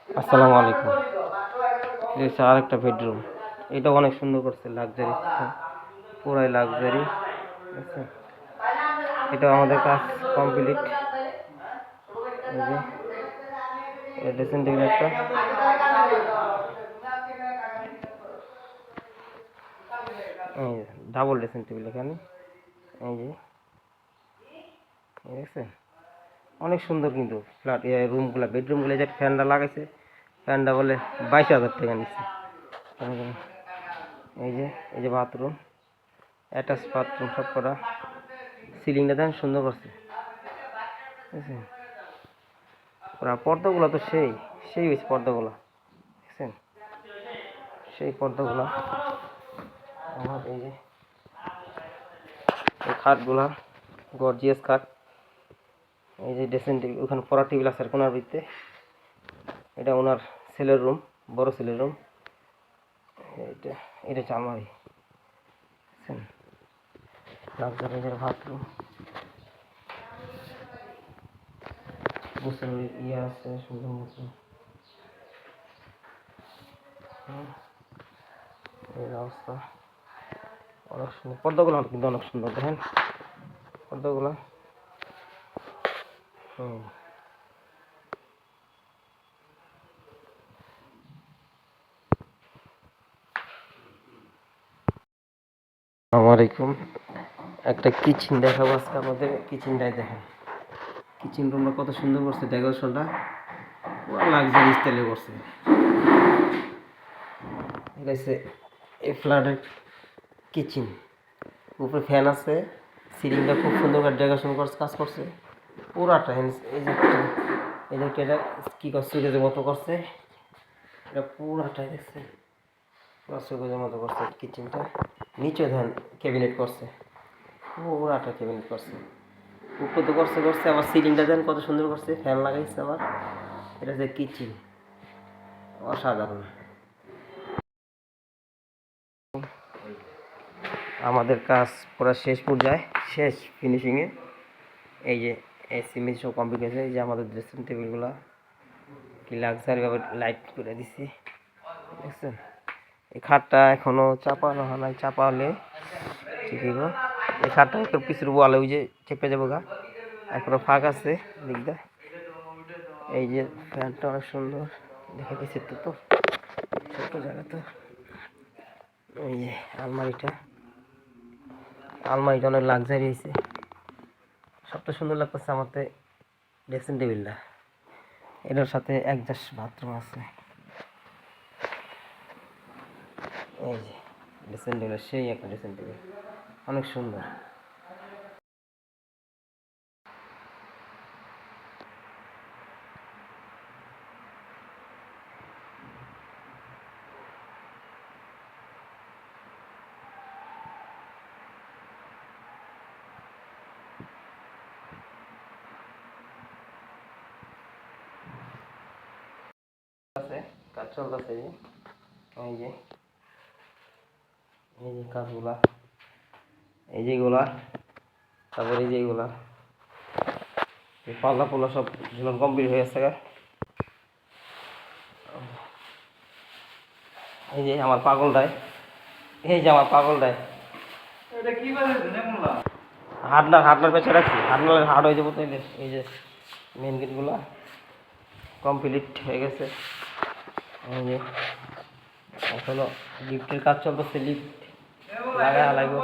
আসসালামু আলাইকুম। এটা হচ্ছে আরেকটা বেডরুম। এটা অনেক সুন্দর করছে, লাক্সারি, পুরাই লাক্সারি। ঠিক আছে, এটা আমাদের কাজ কমপ্লিট। এই যে ড্রেসিং টেবিল একটা, এই ডাবল ড্রেসিং টেবিল এখানে। এই যে ঠিক আছে, অনেক সুন্দর কিন্তু ফ্ল্যাট রুমগুলা, বেডরুমগুলো। যে ফ্যানটা লাগাইছে, ফ্যানটা বলে 22,000 টাকা নিচ্ছে। এই যে এই যে বাথরুম, অ্যাটাচ বাথরুম সব করা। সিলিংটা দেন সুন্দর করছে। ঠিক আছে, ওরা পর্দাগুলো তো সেই সেই হয়েছে পর্দাগুলো, দেখছেন? সেই পর্দাগুলো। আমার এই যে এই খাটগুলা গর্জিয়াস খাট। এই যে ড্রেসিং টেবিল, ওখানে পড়া টেবিল আছে কোনার ভিতরে। এটা ওনার ছেলের রুম, বড় ছেলের রুম। এটা এটা হচ্ছে আলমারি, দেখছেন? লাক্সারি বাথরুম, গোসল ইয়ে আছে সুন্দর মতো। এই অবস্থা অনেক সুন্দর। পর্দাগুলো কিন্তু অনেক সুন্দর, দেখেন পর্দাগুলো। হুম, আসসালামু আলাইকুম। একটা কিচেন দেখাবো আজকে আমাদের। কিচেনটাই দেখেন, কিচেন রুমটা কত সুন্দর করছে, ডেকোরেশনটা পুরো লাক্সারি স্টাইলে করছে। এটা হচ্ছে এই ফ্ল্যাটের কিচেন। উপরে ফ্যান আছে, সিলিংটা খুব সুন্দর করে ডেকোরেশন করছে, কাজ করছে পুরাটা। এই যে এই যে এটা কী করছে, সুইচের মতো করছে। এটা পুরাটাই দেখছে, পুরো সুইচের মতো করছে কিচেনটা। নিচে ধান ক্যাবিনেট করছে, পুরাটা ক্যাবিনেট করছে। উপরে তো করছে করছে, আবার সিলিংটা দেন কত সুন্দর করছে, ফ্যান লাগাইছে আবার। এটা যে কিচেন, অসাধারণ। আমাদের কাজ পুরো শেষ পর্যায়ে, শেষ ফিনিশিংয়ে। এই যে সিমেন্ট সব কমপ্লিট হয়েছে। এই যে আমাদের ড্রেসিং টেবিলগুলো কি লাক্সারিভাবে লাইট করে দিছি, দেখছেন? এই খাটটা এখনো চাপানো হয় নাই, চাপা হলে ঠিক হইব। এই খাটটা একটু পিছের ওয়ালে ওই যে চেপে যাবো গা, এখনো ফাঁক আছে দিকটা। এই যে ফ্যানটা অনেক সুন্দর, দেখে দিচ্ছে তো তো ছোট্ট জায়গা তো। এই যে আলমারিটা, আলমারিটা অনেক লাক্সারি হয়েছে। সবচেয়ে সুন্দর লাগতেছে আমার ড্রেসিং টেবিলটা। এটার সাথে অ্যাডজাস্ট বাথরুম আছে। এই যে ড্রেসিং টেবিল, সেই একটা ড্রেসিং টেবিল, অনেক সুন্দর। আছে কাজ চলতেছে। এই যে এই যে কাজগুলা, এই যেগুলা, তারপরে এই যেগুলা পাল্লা পোলা সব ঝুলন কমপ্লিট হয়ে গেছে। এই যে আমার পাগলটায়, এই যে আমার পাগলটায় হাটলার হাটলার পেছনে রাখছি, হাটলার হাট হয়ে যাবো তাইলে। এই যে মেন গেটগুলা কমপ্লিট হয়ে গেছে। এই যে এখনো লিফটের কাজ চলতেছে, লিফট লাগায় লাগবে।